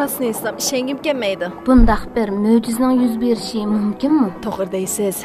rostini aytsam ishongim kelmaydi. Bundaq bir mo'jizaning yuz berishi mumkinmi? To'g'ri deysiz.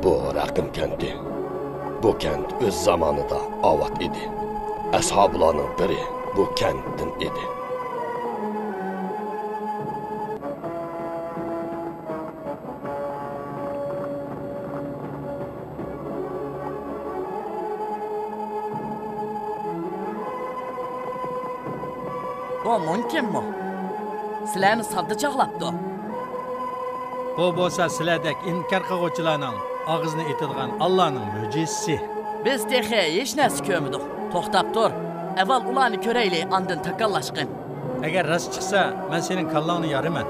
Bu Raqim kenti. Bu kent o'z zamonidaovat edi. Ashablarning biri bu kentdan edi. Bu mümkünmü? Sizlarni savdo chaqlabdi. Bu bo'lsa sizlardek inkor qiluvchilarning og'zini etadigan Allohning mo'jizasi. Biz texi hech narsa ko'rmadik. To'xtab tur. Avval ularni ko'raylik, andin takallashqin. Agar rost chiqsa, men sening kallangni yoriman.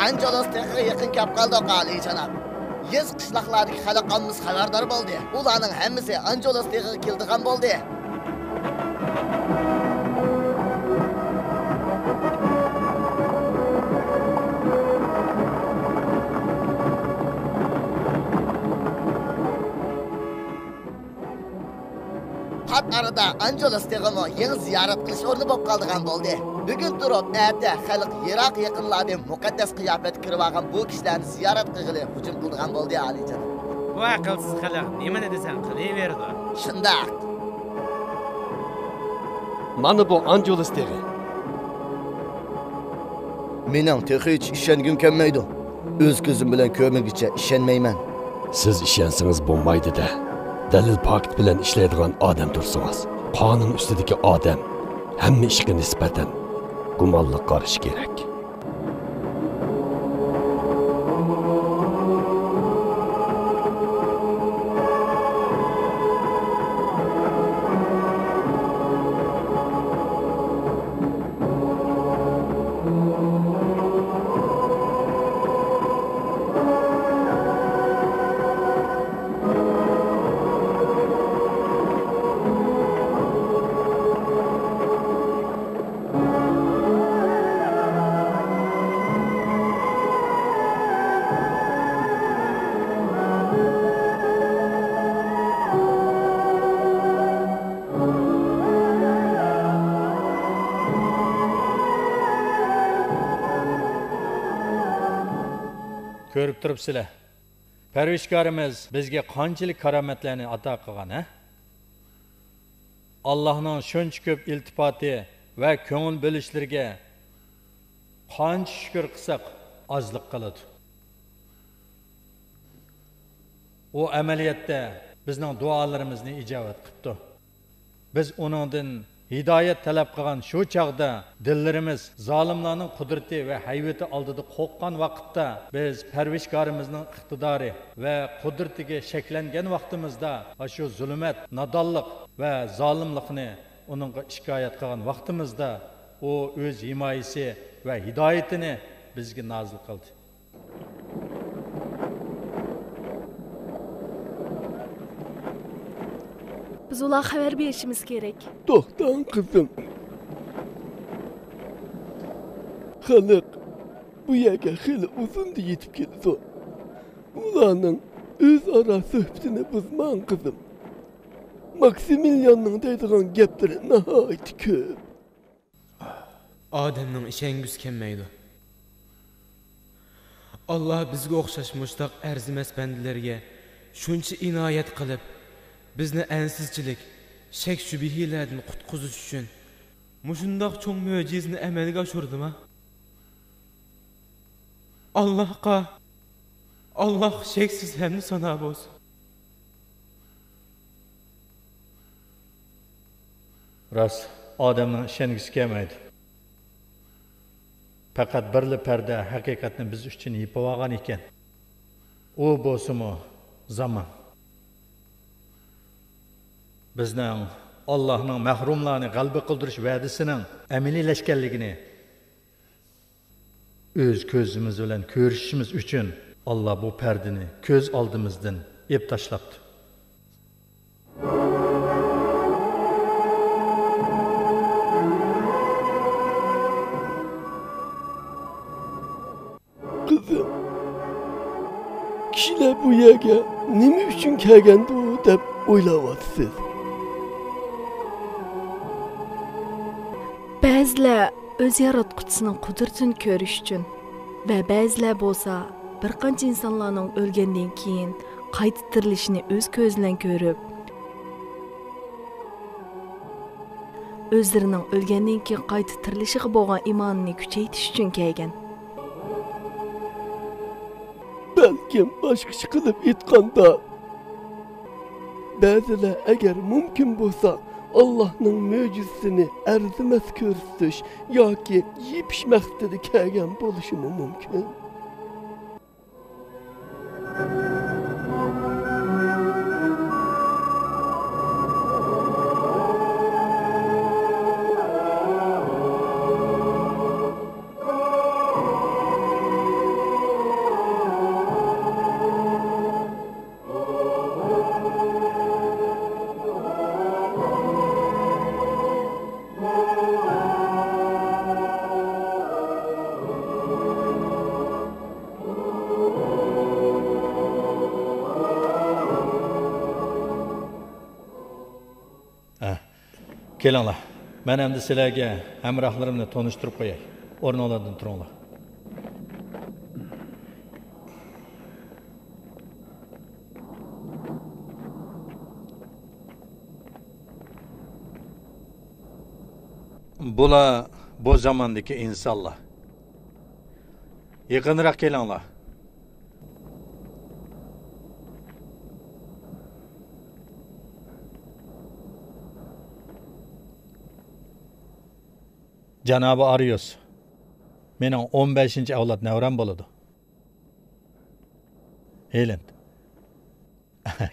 Angelos texi yaqin kap qoldi qali janob. Yez qishloqlardagi xalqimiz xabardor bo'ldi. Ularning hammasi Angelos texiga keldigan bo'ldi. Qat arada Angelos teximi yangi ziyorat qilish o'rni bo'lib qoldigan bo'ldi. Bugun turib, erta xalq Iroq yaqinlarida muqaddas qiyofat kirib olgan bu kishilarni ziyorat qilg'ili hujum qilgan bo'ldi alijon. Bu aqlsiz xalq nimani desang qilaverdi. Shundoq. Mana bu Angelos texi. Mening texi hech ishongim kelmaydi. O'z ko'zim bilan ko'rmagicha ishonmayman. Siz ishonsangiz bo'lmaydi-da. Dalil pakt bilan ishlaydigan odam tursangiz, qonun ustidagi odam hamma ishga nisbatan gumonli qarish kerak. ko'rib turibsizlar. Parvarishkorimiz bizga qanchalik karomatlarni ato qilgan, ha? Allohning shuncha ko'p iltifoti va ko'ngil bo'lishlariga qancha shukr qilsak ozlik qiladi. O amaliyotda bizning duolarimizni ijobat qildi. Biz uningdan hidoyat talab qilgan shu chog'da dillarimiz zolimlarning qudrati va hayvati oldida qo'rqqan vaqtda biz Parvarishkorimizning iqtidori va qudratiga shaklangan vaqtimizda shu zulmat, nodonlik va zolimlikni uningga shikoyat qilgan vaqtimizda u o'z himoyasi va hidoyatini bizga nozil qildi. Biz ularga xabar berishimiz kerak. To'xtang qizim. Xalq bu yerga xili uzunda yetib keldi. Ularning o'zaro suhbatini buzmang qizim. Maksimilianning deydigan gaplari nihoyat ko'p. Odamning ishongus kelmaydi. Allah bizga o'xshash mushtaq arzimas bandalarga shuncha inoyat qilib, bizni ansizchilik, shak shubhilardan qutqizish uchun mushundoq cho'ng mo'jizani amalga oshurdimi? Allah sheksiz hamd sano bo'lsin. Rost, odamning ishongisi kelmaydi. Faqat birli parda haqiqatni biz uchun yopib olgan ekan. U bo'lsa-mu zaman. Bizning Allohning mahrumlarni g'alaba qildirish va'dasining amaliylashganligini o'z ko'zimiz bilan ko'rishimiz uchun Alloh bu pardani ko'z oldimizdan ep tashlabdi. Qizim, kishilar bu yerga nima uchun kelgandi deb o'ylayapsiz? Ba'zilar o'z yaratquchisining qudratini ko'rish uchun va ba'zilar bo'lsa bir qancha insonlarning o'lgandan keyin qayta tirilishini o'z ko'zi bilan ko'rib, o'zlarining o'lgandan keyin qayta tirilishiga bo'lgan iymonini kuchaytirish uchun kelgan. Balkim boshqacha qilib aytganda, ba'zilar agar mumkin bo'lsa Allah'ның möcüzesini arzimas ko'rsatish yoki yepish maqsadida kelgan bo'lishi mumkin. Kelinglar. Men endi sizlarga hamrohlarimni tanishtirib qo'yay. O'rninglardan turinglar. Bular bu zamondagi insonlar. Yaqinroq kelinglar. Janobi Arius, mening 15-avlod navram bo'ladi. Helen.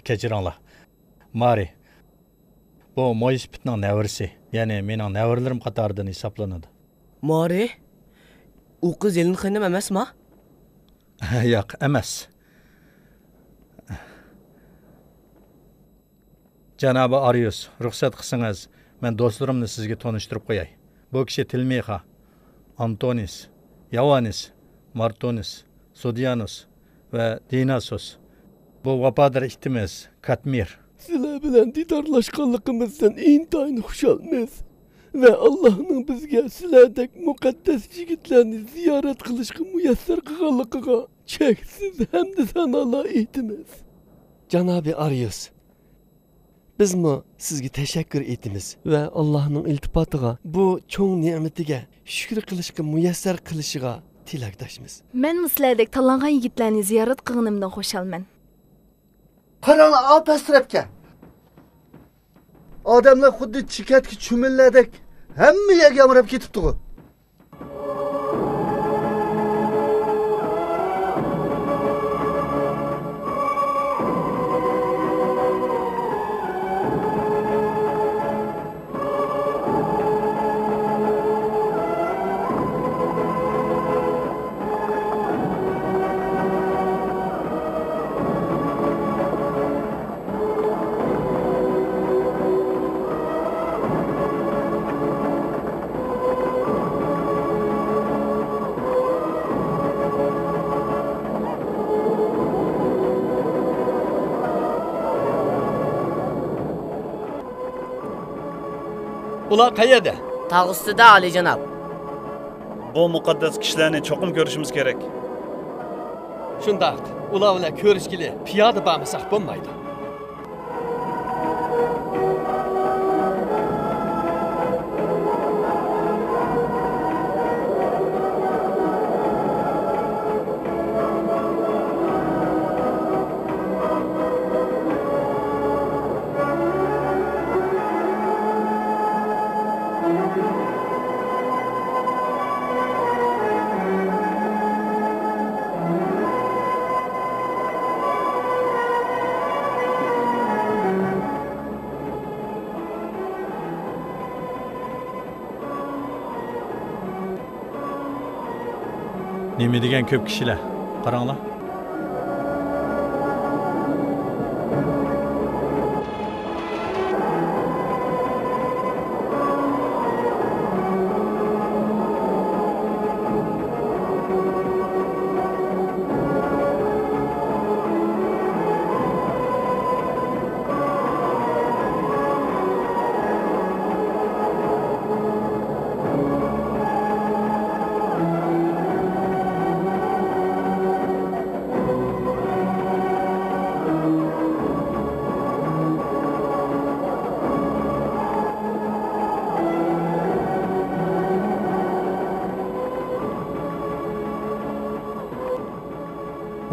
Kechiringlar. Mari. Bu Moispitning navrisi, ya'ni mening navralarim qatoridan hisoblanadi. Mari? U qiz Helen xonim emasmi? Yo'q, emas. Janobi Arius, ruxsat qilsangiz, men do'stlarimni sizga tanishtirib qo'yay. Bu kishi Tilmixa, Antonis, Yavanis, Martonis, Sodianus va Dinasus. Bu vafodar itimiz Katmir. Sizlar bilan didorlashganligimizdan intayin xushalmiz. ve Allah'ın bizge sizlerdek mukaddes yigitlerini ziyaret kılışkı müyesser kıgalıkıga çeksiz hem de sanalar etimiz. Cenab-ı Arius, biz mi sizge teşekkür etimiz ve Allah'ın iltifatıga bu çoğun nimetige şükür kılışkı müyesser kılışıga tilakdaşımız. Men sizlerdek talangan yigitlarni ziyorat qilganimdan xushalman. Qaranglar, apast tarafga. Odamlar xuddi chikatki chumillardek hamma yerga yamrab ketibdi-ku. Ular qayerda? Tağ üstüde Ali Cenab. Bu mukaddes kişilerini çokum görüşümüz gerek. Shundaq, ular bilan ko'rishgili piyoda bormasak bo'lmaydi. Nima degan ko'p kishilar. Qaranglar.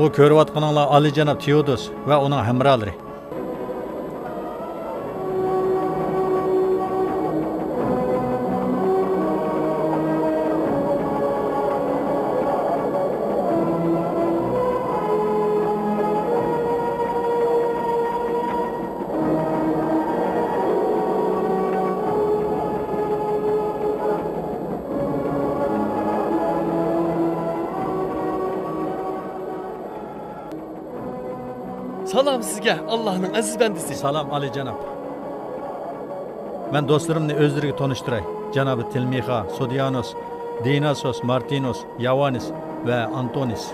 O ko'rayotganinglar Ali janob Teodos va uning hamrohlari. Salam sizga, Allohning aziz bandisi. Salam Ali janob. Men do'stlarimni o'zlariga tanishtiray. Janobi Tilmixa, Sodianos, Dinasos, Martinos, Yavanis va Antonis.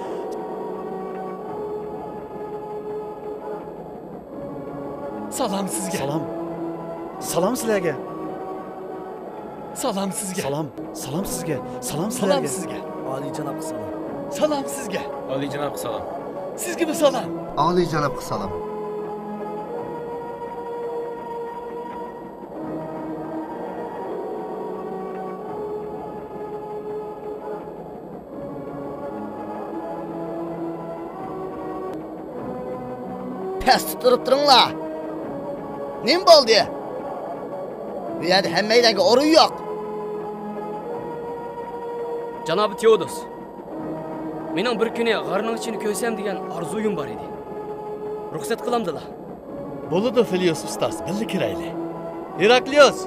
Salam sizga. Salam. Salam sizlarga. Salam sizga. Salam. Salam sizga. Salam Salam sizlarga. sizga. Ali janob salam. Salam sizga. Ali Cenab salam. Sizga bir salam. Ali janob salam. Past turib turinglar. Nim bo'ldi? Bu yerda hammaydagi o'rin yo'q. Janob Teodos. Mening bir kuni g'arning ichini ko'rsam degan orzuyim bor edi. Ruxsat qilamdilar. Bo'ladi Filios ustoz, birga kiraylik. Heraklios.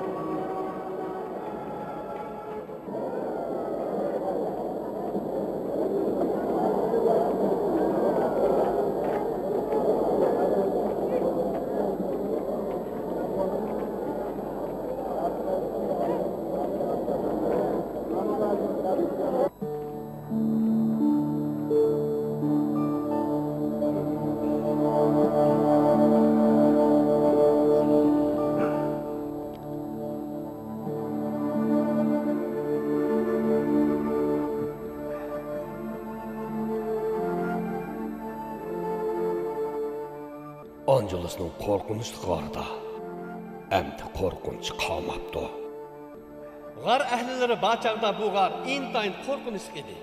Angelosning qo'rqinchli g'orida endi qo'rqinch qolmabdi. G'ar ahlilari bachaqda bu g'ar intayin qo'rqinchli edi.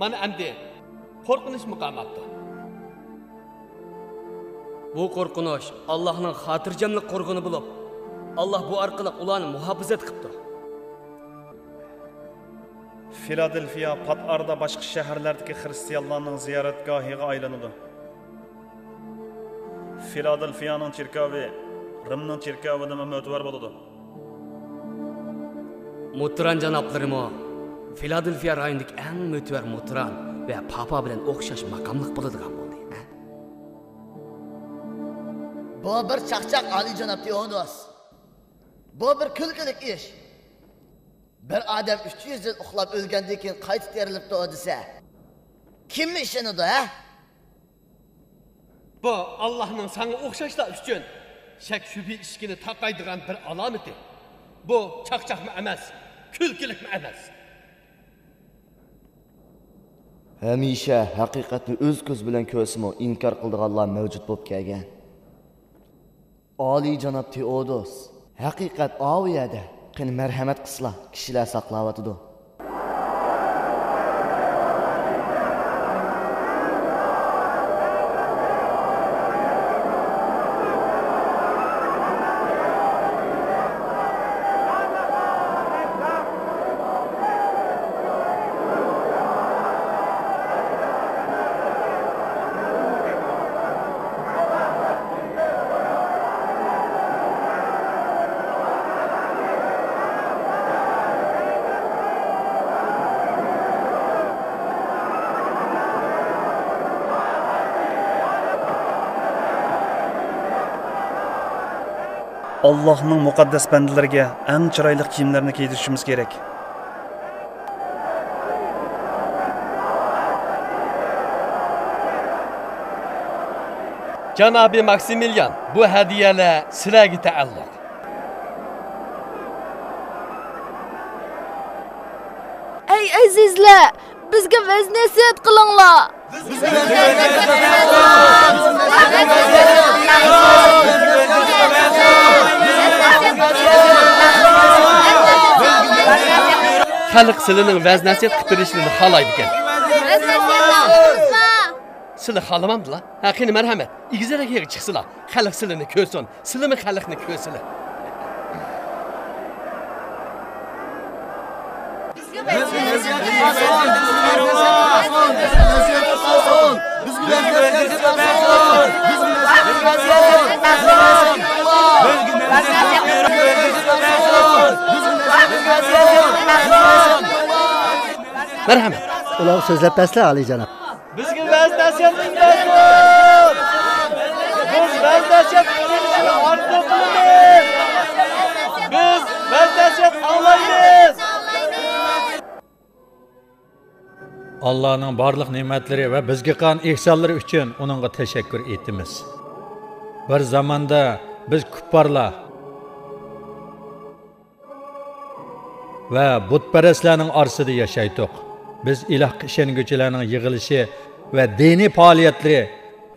Mana endi qo'rqinchmi qolmabdi. Bu qo'rqinish Allohning xotirjamlik qo'rg'ini bo'lib, Alloh bu orqali ularni muhofazat qilibdi. Filadelfiya pat arada boshqa shaharlardagi xristianlarning ziyoratgohiga aylanadi. Filadelfiyaning cherkovi Rimning cherkovidan mo'tvar bo'ladi. Muhtaram janoblarimo, Filadelfiya rayonidagi eng mo'tvar muhtaram va papa bilan o'xshash maqomliq bo'ladigan bo'ldi. Bu bir chaqchaq oliyjanob Teodos. Bu bir kulgilik ish. Bir odam 300 yil uxlab o'lgandan keyin qayta terilibdi desa, kim ishonadi, ha? Bu Allohning senga o'xshashlar uchun shak shubhi ishkini taqaydigan bir alomati. Bu chaqchaqmi emas, kulgilikmi emas. Hamisha haqiqatni o'z ko'z bilan ko'rsimi inkor qildiganlar mavjud bo'lib kelgan. Oliyjanob Teodos, haqiqat oviyada, qani marhamat qilsa, kishilar saqlayotdi. Allohning muqaddas bandalariga eng chiroyli kiyimlarni kiydirishimiz kerak. Janobi Maksimilian, bu hadiyalar sizlarga taalluq. Ey azizlar, bizga vaznasiyat qilinglar. Xalq silining vaznasiyat qilishini xohlaydi ekan. Sizlar xohlamamdilar? Ha, qani marhamat, igizlarga chiqsizlar. Xalq silini ko'rsin, silimi xalqni ko'rsinlar. Merhamet. Ular so'zlab tasla oliyjanob. Bizga vaznasiyat qilamiz. Biz vaznasiyat qilishni orzu qilamiz. Biz vaznasiyat olmaymiz. Allah'ın barlıq ne'matlari va bizga qilgan ihsonlari uchun uningga tashakkur etamiz. Bir zamanda biz kupparlar va butparastlarning orasida yashaydik. Biz ilohga ishonguvchilarning yig'ilishi va diniy faoliyatlari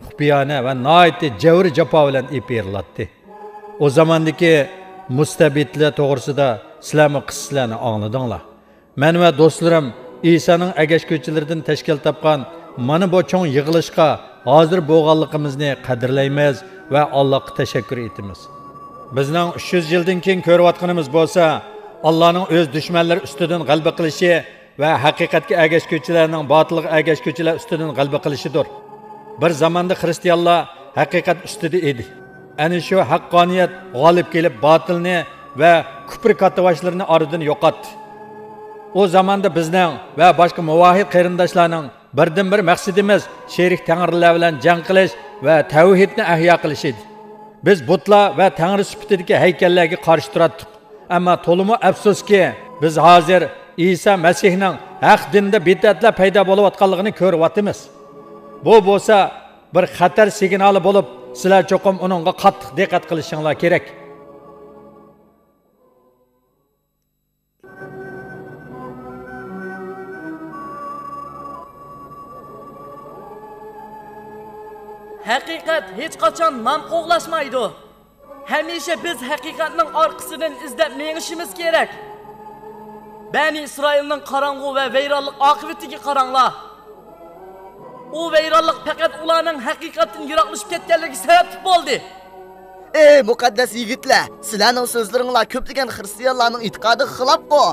xufiyona va noiti javr jafo bilan epiriladi. O zamandagi mustabidlar to'g'risida sizlarning qissalarini angladinglar. Men va do'stlarim İsa'nın əgəşkövçilerindən təşkil tapqan mana bu çoğ yığılışqa hazır bo'lganligimizni qadrlaymiz və Allah'a təşəkkür etimiz. Bizning 300 yildan keyin ko'rayotganimiz bo'lsa, Allohning o'z dushmanlari ustidan g'alaba qilishi va haqiqatga əgəşkövçilərning batilga əgəşkövçilar ustidan g'alaba qilishidir. Bir zamonda xristianlar haqiqat ustida edi. Ana shu haqqoniyat g'olib kelib batilni va kufr katavashlarini oradan yo'qotdi. O zamanda bizning va boshqa muvahhid qarindoshlarning birdan bir maqsadimiz sherik tangrilar bilan jang qilish va tavhidni ahyo qilish edi. Biz butlar va tangri sifatidagi haykallarga qarshi turdik. Ammo to'limi afsuski, biz hozir İsa Masihning haq dinda bid'atlar paydo bo'layotganligini ko'ryapmiz. Bu bo'lsa bir xatar signali bo'lib, sizlar cho'qim uningga qattiq diqqat qilishinglar kerak. Haqiqat hech qachon nom qo'g'lashmaydi. Hamisha biz haqiqatning orqasidan izlab menishimiz kerak. Bani İsrailning qorong'u va vayronlik oqibatiga qaranglar. U vayronlik faqat ularning haqiqatdan yiroqlashib ketganligi sabab bo'ldi. Ey muqaddas yigitlar, sizlarning so'zlaringlar ko'plagan xristianlarning e'tiqodiga xilof bu.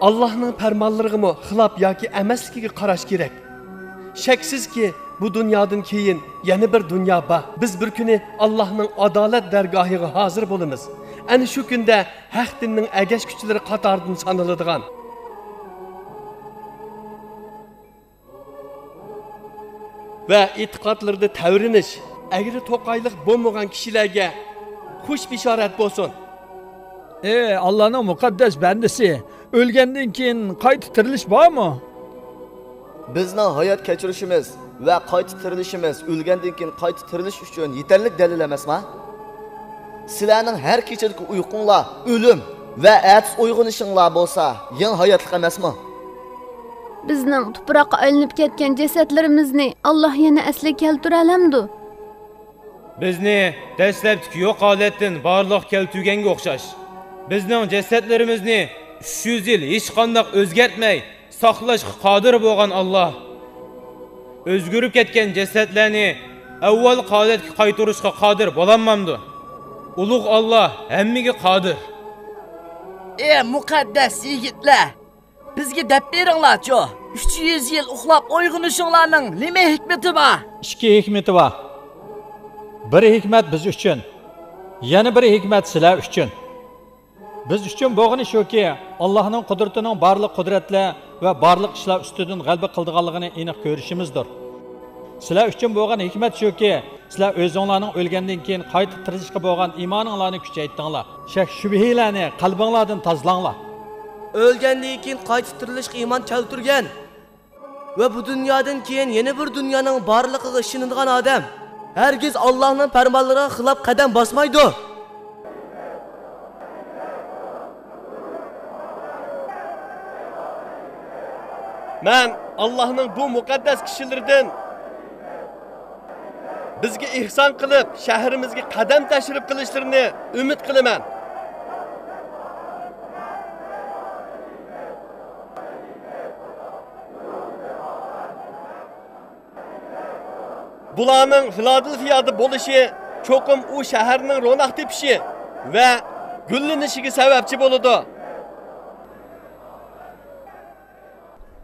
Allohning farmonlariga xilof yoki emasligiga qarash kerak. Shaksizki bu dunyodan keyin yana bir dunyo bor. Biz bir kuni Allohning adolat dargohiga hozir bo'lamiz. Ana shu kunda haq dinning agash kuchlari qatoridan sanaladigan va e'tiqodlarda tavrinish, agri to'qayliq bo'lmagan kishilarga xush bishorat bo'lsin. Allohning muqaddas bandasi, o'lgandan keyin qayta tirilish bormi? Bizning hayot kechirishimiz va qayta tirilishimiz o'lgandan keyin qayta tirilish uchun yetarli dalil emasmi? Sizlarning har kechadagi uyqunglar o'lim va atsiz uyg'onishinglar bo'lsa, yangi hayotlik emasmi? Bizning tuproqqa aylanib ketgan jasadlarimizni Alloh yana asli keltira olamdi. Bizni dastlabki yo'q holatdan borliq keltirganga o'xshash. Bizning jasadlarimizni 300 yil hech qanday o'zgartmay saqlashga qodir bo'lgan Alloh o'zgarib ketgan jasadlarni avval holatga qaytarishga qodir bo'lanmamdi. Ulug' Alloh hammaga qodir. Muqaddas yigitlar, bizga deb beringlar-chi. 300 yil uxlab uyg'onishinglarning nima hikmati bor? Ikki hikmati bor. Bir hikmat biz uchun, yana bir hikmat sizlar uchun. Biz uchun bo'lgani shuki, Allohning qudratining barliq qudratlar va barliq ishlar ustidan g'alaba qildiganligini aniq ko'rishimizdir. Sizlar uchun bo'lgan hikmat shuki, sizlar o'zingizlarning o'lgandan keyin qayta tirilishga bo'lgan iymoninglarni kuchaytiringlar. Shak shubhilarni qalbingizlardan tozalanglar. O'lgandan keyin qayta tirilishga iymon keltirgan va bu dunyodan keyin yana bir dunyoning borligiga ishonadigan odam hargiz Allohning farmonlariga xilof qadam bosmaydi. Men Allohning bu muqaddas kishilaridan bizga ihson qilib, shahrimizga qadam tashrif qilishlarini umid qilaman. Bularning Filadelfiyada bo'lishi cho'qim u shaharning ro'naq tepishi va gullanishiga sababchi bo'ladi.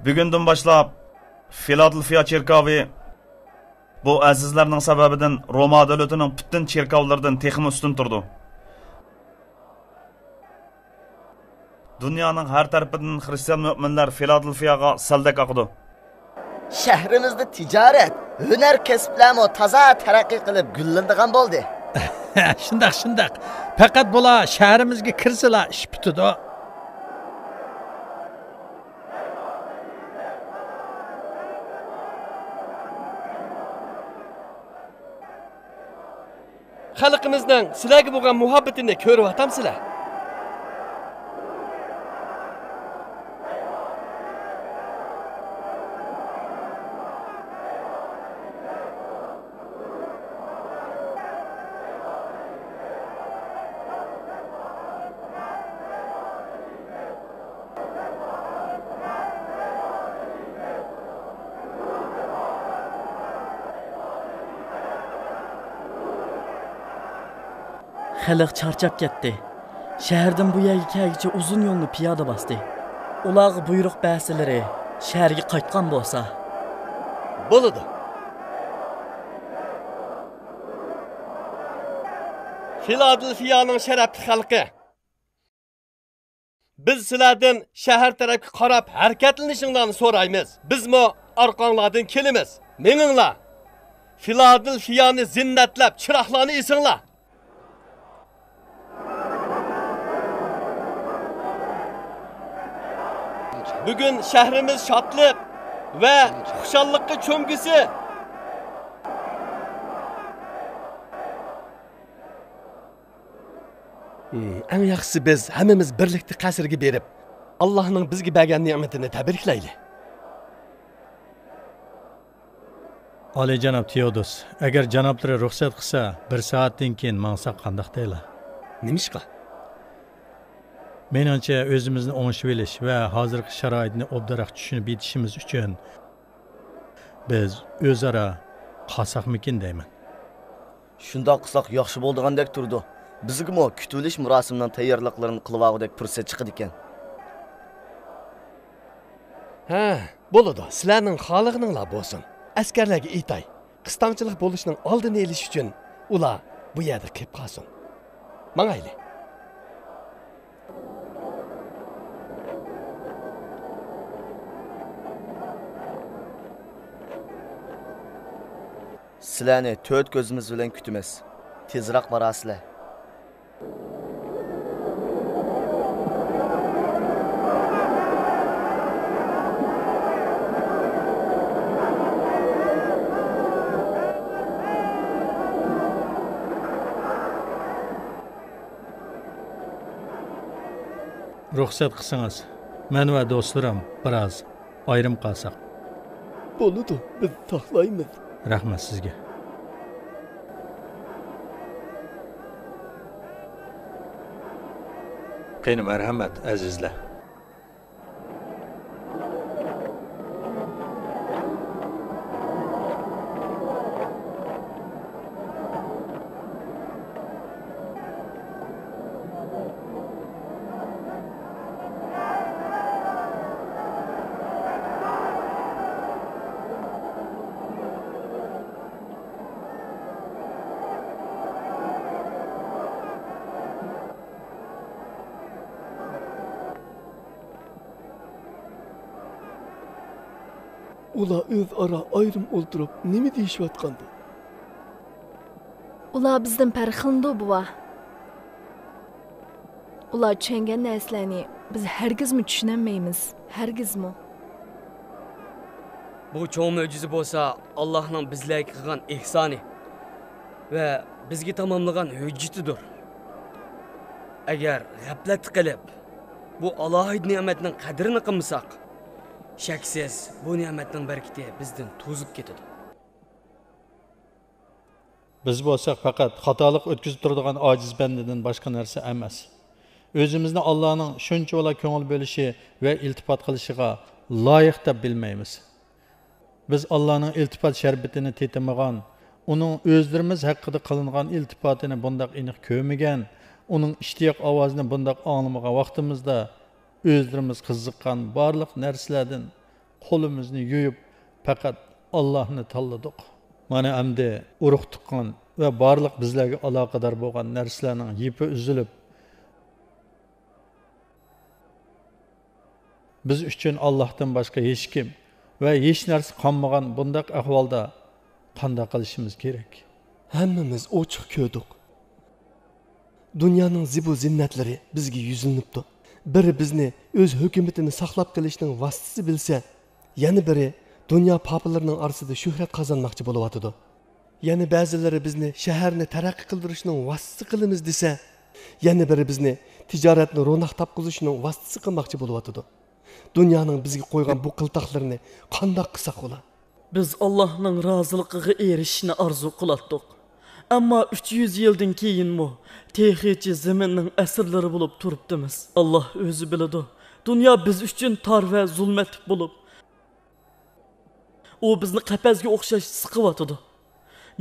Bugundan boshlab Filadelfiya cherkovi bu azizlarning sababidan Roma davlatining butun cherkovlaridan texmi ustun turdi. Dunyoning har tarafidan xristian mu'minlar Filadelfiyaga saldak oqdi. Shahrimizda tijorat, hunar kasblarmi toza taraqqiy qilib gullanadigan bo'ldi. Shundoq. Faqat bular shahrimizga kirsalar ish bitadi. Xalqimizning sizlarga bo'lgan muhabbatini ko'rib atamsizlar. Xalq charchab ketdi. Shahardan bu yerga kelguncha uzun yo'lni piyoda bosdi. Ularga buyruq bersilari shaharga qaytgan bo'lsa, bo'ladi. Filadelfiyaning sharafli xalqi, biz sizlardan shahar tarafga qarab harakatlanishinglarni so'raymiz. Bizmi orqanglardan kelamiz. Meninglar. Filadelfiyani zinnatlab, chiroqlarni esinglar. Bugün şehrimiz şadlık ve xuşallıkka cho'mgisi. Eng yaxshisi biz hammamiz birlikda qasrga berib, Allohning bizga bergan ne'matini tabriklaylik. Oliyjanob Teodos, agar janoblari ruxsat qilsa, 1 soatdan keyin mangsa qandoq deylar? Nimishqa? Meningcha o'zimizni o'ngishib olish va hozirgi sharoitni obdaroq tushunib yetishimiz uchun biz o'zaro qolsaqmikin deyman. Shundoq qilsak yaxshi bo'ldigandek turdi. Bizgimi kutilish murosimining tayyorliklarini qilib olgudek fursat chiqdi ekan. Ha, bo'ladi. Sizlarning xolig'inglar bo'lsin. Askarlarga aytay. Qistonchilik bo'lishning oldini olish uchun ular bu yerda qilib qolsin. Mangayli. Sizlarni 4 ko'zimiz bilan kutamiz. Tezroq borasizlar. Ruxsat qilsangiz, men va do'stlarim biroz ayrim qolsak. Bo'ladi, biz saqlaymiz. Rahmat sizga. Qani marhamat azizlar. Ular o'zaro ayrim o'ltirib, nima deyishayotgandi? Ular bizdan farqlandi buva. Ular tushungan narsalarni biz hargizmi tushunmaymiz, hargizmi. Bu cho'ng mo'jiza bo'lsa, Allohning bizlarga qilgan ihsoni va bizga tamomlagan hujjatidir. Agar g'aflat qilib bu alohid ne'matning qadrini qilmasak, shaksiz bu ne'matning barakati bizdan to'zib ketadi. Biz bo'lsak faqat xatolik o'tkazib turadigan ojiz bandadan boshqa narsa emas. O'zimizni Allohning shuncha ko'ngil bo'lishi va iltifot qilishiga loyiq deb bilmaymiz. Biz Allohning iltifot sharbatini tetamagan, uning o'zlarimiz haqida qilingan iltifotini bundoq aniq ko'rmagan, uning ishtiyoq ovozini bundoq anglamagan vaqtimizda o'zlarimiz qiziqqan barliq narsalardan qo'limizni yuyib faqat Allohni tanladik. Mana endi urug' tuqqan va barliq bizlarga aloqador bo'lgan narsalarning yipi uzilib, biz uchun Allohdan boshqa hech kim va hech narsa qolmagan bundoq ahvolda qanday qilishimiz kerak? Hammamiz ochiq ko'rdik. Dunyoning zibu zinnatlari bizga yuzilinibdi. Biri bizni o'z hukumatini saqlab qolishning vositasi bilsa, yana biri dunyo papalarining orasida shuhrat qozonmoqchi bo'layotdi. Yana ba'zilari bizni shaharni taraqqiy qildirishning vositasi qilamiz desa, yana biri bizni tijoratni ro'naq topqizishning vositasi qilmoqchi bo'layotdi. Dunyoning bizga qo'ygan bu qiltoqlarini qanday qilsak bo'lar? Biz Allohning roziligiga erishishni orzu qilatdik. Ammo 300 yildan keyinmi tehichi zaminning asrlari bo'lib turibdimiz. Alloh o'zi biladi. Dunyo biz uchun tor va zulmatli bo'lib, u bizni qafasga o'xshash siqiyotdi.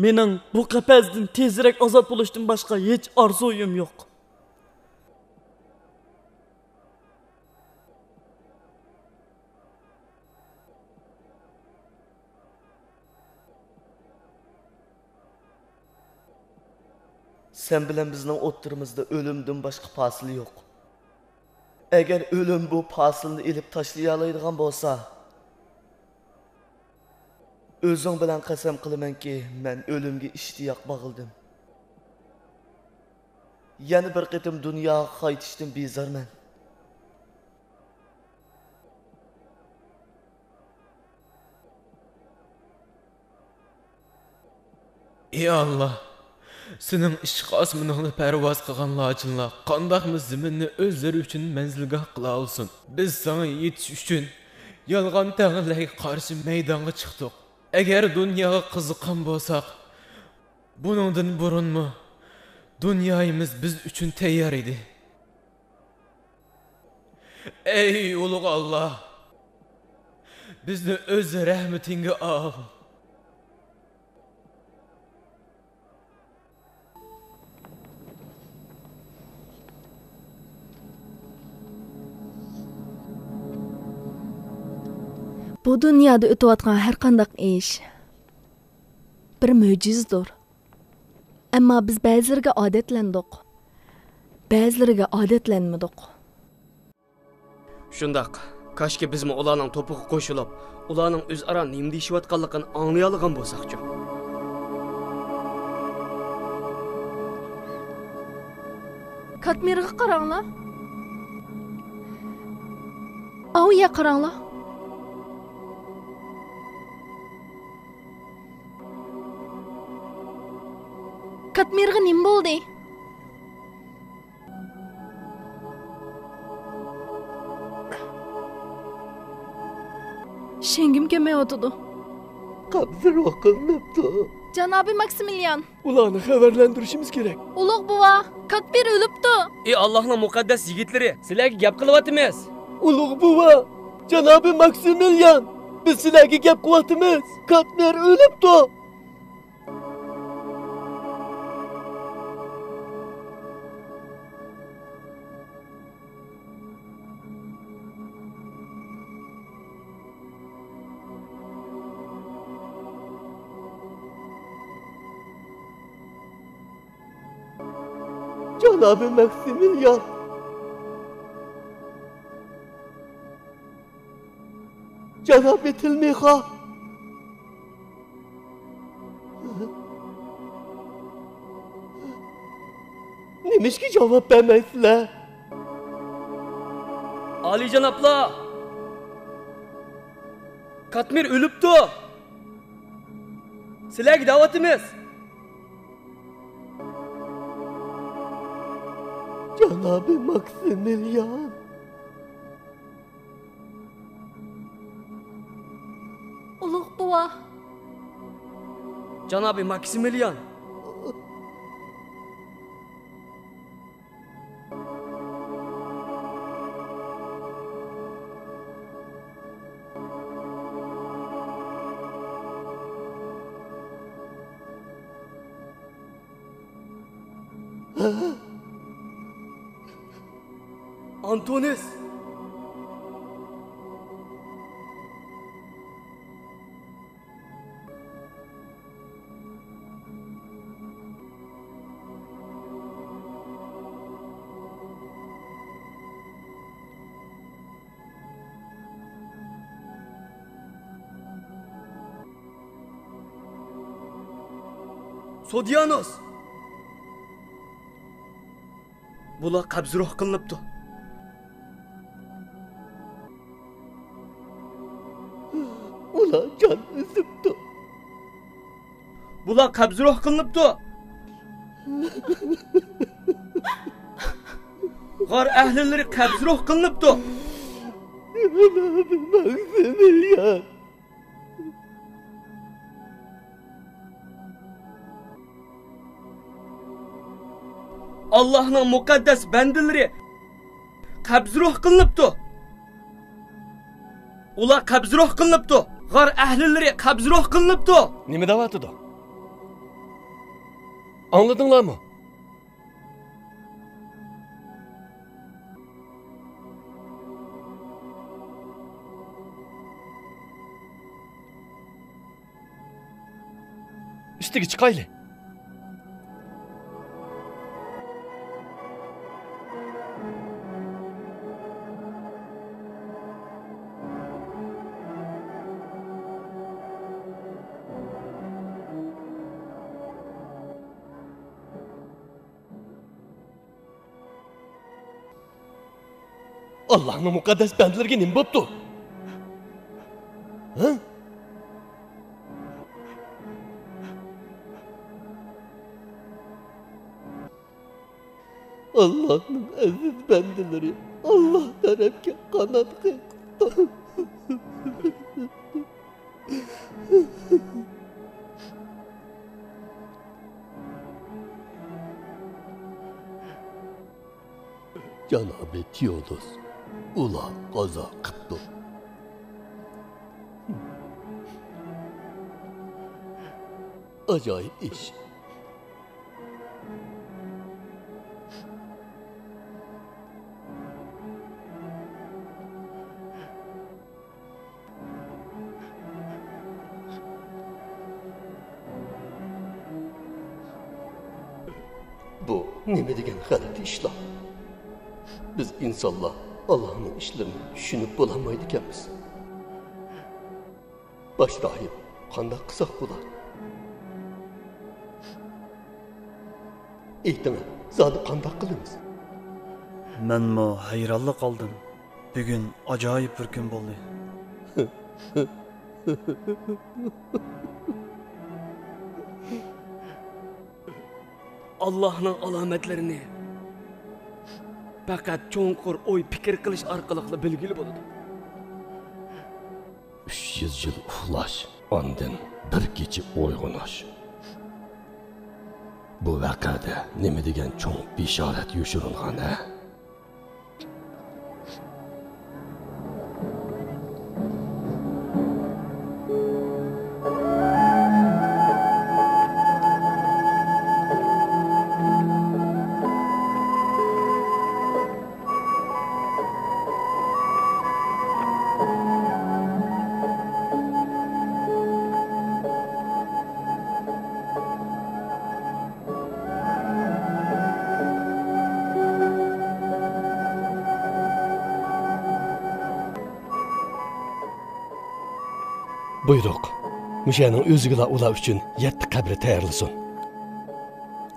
Mening bu qafasdan tezroq ozod bo'lishdan boshqa hech orzuyim yo'q. Sen bilen bizning o'ttirimizda o'limdan boshqa fasıl yo'q. Agar o'lim bu fasilni ilib tashlay oladigan bo'lsa, o'zing bilan qasam qilamanki, men o'limga ishtiyoq bo'g'ildim. Yana bir qitim dunyoga qaytishdan bezorman. Ey Allah, sening ishq osmoningda parvoz qilgan lojinlar qandoqmi zaminni o'zlari uchun manzilgoh qila olsin. Biz sana yetish uchun yolg'on tag'larga qarshi maydonga chiqdik. Agar dunyoga qiziqqan bo'lsak, buningdan burunmi dunyomiz biz uchun tayyor edi. Ey ulug' Alloh, bizni o'z rahmatingga ol. Bu dunyoda o'tayotgan har qanday ish bir mo'jizdir. Ammo biz ba'zilariga odatlandik, ba'zilariga odatlanmadik. Shundaq, kashki bizmi ularning to'piga qo'shilib, ularning o'zaro nima deyishayotganligini anglay olgan bo'lsak-chi. Katmirga qaranglar. Avya qaranglar. Katmirga nima bo'ldi? Shengim kelmayotdi. Qabzroq qilinibdi. Janobi Maksimilian. Ularni xabarlantirishimiz kerak. Ulug' buva, Katmir o'libdi. Ey Allohning muqaddas yigitlari, sizlarga gap qilyapmiz. Ulug' buva, janobi Maksimilian, biz sizlarga gap qilyapmiz. Katmir o'libdi. Janobi Maksimilian. Janobi Tilmiha. Nimishki javob bermaysizlar? Ali janoblar. Katmir o'libdi. Sizlarga da'vatimiz. Janobi Maksimilian. Ulug' buva. Janobi Maksimilian. Antonis. Sodianos. Bular qabzroq qilinibdi. Ular jon uzibdi. Bular qabzroq qilinibdi. G'or ahlilari qabzroq qilinibdi. Janobi Maksimilian. Allohning muqaddas bandalari qabzroq qilinibdi. Ular qabzroq qilinibdi. G'or ahlilari qabzroq qilinibdi. Nima da'vatidi? Angladinglarmi? Ustiga chiqayli. Allah'ın mukaddes bandlarga nima bo'pti? Ha? Allah'ın aziz bandaları Allah tarafga qanot qo'ydi. Janobi Teodos ula qazo qipti. Ajoyib ish. Bu nima degan g'alati ishlar? Biz insonlar Allohning ishlarini tushunib bo'lmaydi ekanmiz. Bosh rohib qanday qilsak bo'lar? Ayting, zodi qanday qilamiz? Menmi hayronlik qoldim. Bugun ajoyib bir kun bo'ldi. Allah'ın alametlerini fakat çoğunkur oy fikir kılış arkalıkla bilgili buludu. 300 yıl uxlash, ondan bir kecha uyg'onash. Bu vaqada nima degan cho'ng bishorat yoshirilgan ha? Buyruq. Müşənin özügülə ular üçün 7 qəbri təyərlisin.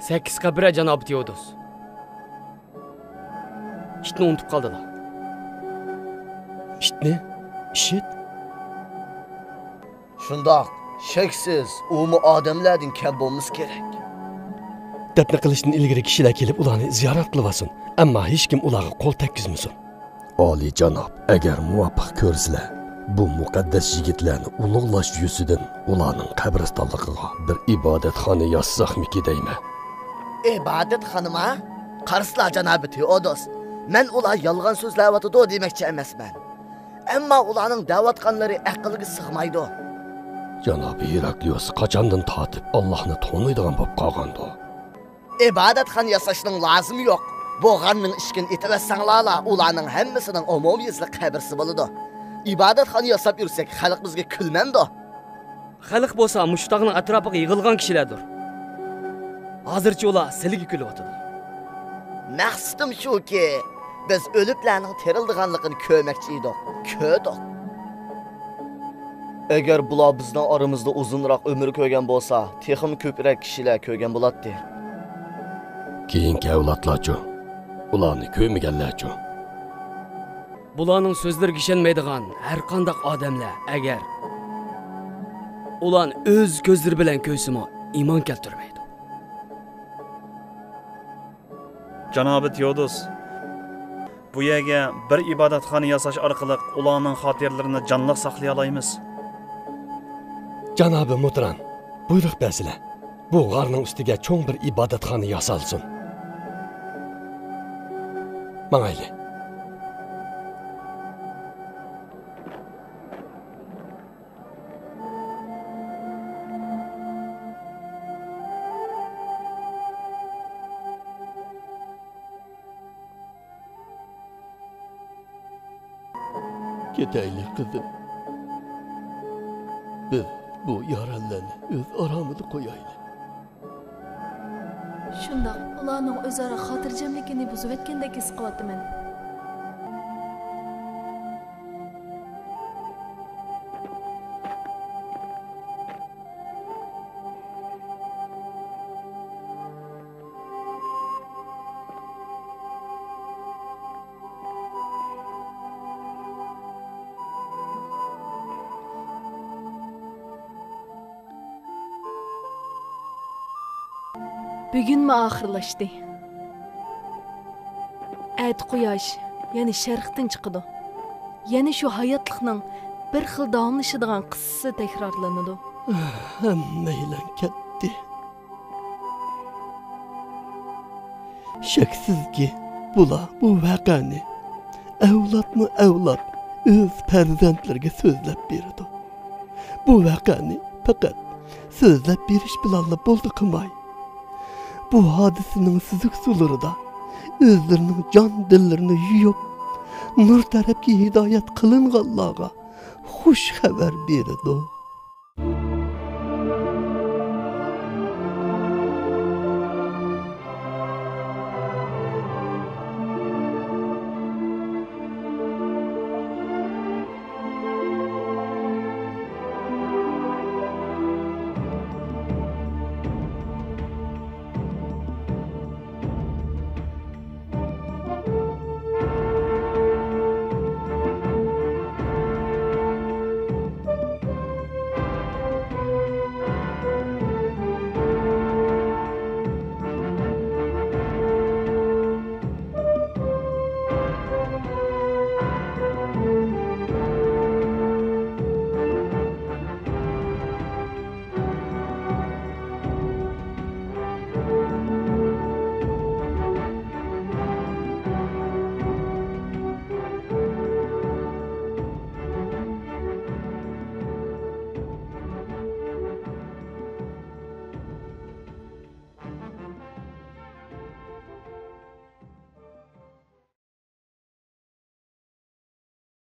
8 qəbrə Cənab Teodos. İşitni unutub qaldılar. İşitni? İşit? Şundaq, şəksiz, umu adamlardan kam bo'lmamiz kerak. Dəfn qilishdan ilgari kishilar kelib ularni ziyorat qilyapsin, ammo hech kim ularga qo'l tekkizmasin. Oliy janob, agar muvaffaq ko'rsizlar, bu muqaddas yigitlarni ulug'lash yuzidan ularning qabristonligiga bir ibodatxona yozsaqmiki deyman. İbadetxonami? Qarsizlar janobi Teodos. Men ular yolg'on so'zlayotdi demoqchi emasman. Ammo ularning da'vatqonlari aqlga sig'maydi. Janobi Heraklios qachondan tortib Allohni taniydigan bo'lib qolgandi. İbadetxon yasashning lozimi yo'q. Bo'g'anning ishkin etaversanglar, ularning hammasining umumiyizli qabrisi bo'ladi. İbadetxona yasab yursak, xalq bizga kulmamdi. Xalq bo'lsa mushtaqning atrofiga yig'ilgan kishilardir. Hozircha ular siligi kulib o'tadi. Maqsadim shuki, biz o'liblarning terildiganligini ko'rmoqchi edik. Ko'rdik. Agar bular bizning oramizda uzunroq umr ko'rgan bo'lsa, texim ko'proq kishilar ko'rgan bo'ladi. Keyingi avlodlarcha ularni ko'rmaganlarcha Bularning so'zlariga ishonmaydigan har qanday odamlar agar ularni o'z ko'zlari bilan ko'rsimi iymon keltirmaydi. Janobi Teodos, bu yerga bir ibodatxona yasash orqali ularning xotiralarini jonliq saqlay olamiz. Janobi Mutran, buyruq bersizlar. Bu g'arning ustiga cho'ng bir ibodatxona yasalsin. Mangayli. Ketaylik qizim. Biz bu yaralarni o'z aramida qo'yaylik. Shundoq ularning o'zaro xotirjamligini buzib o'tgandek his qilyapman. Bugunmi oxirlashdi? At quyosh yana sharqdan chiqadi. Yana shu hayotlikning bir xil davomlashadigan qissasi takrorlanadi. Hammaylar ketdi. Shaksizki Bula bu vakani evlatmı evlat öz farzandlarga so'zlab berdi. Bu vakani faqat so'zlab berish bilan bo'ldi qilmay. Bu hodisaning sizik sularida özlerining jon dillarini yuyib, nur tarafga hidoyat qilinganlarga xush xabar berdi.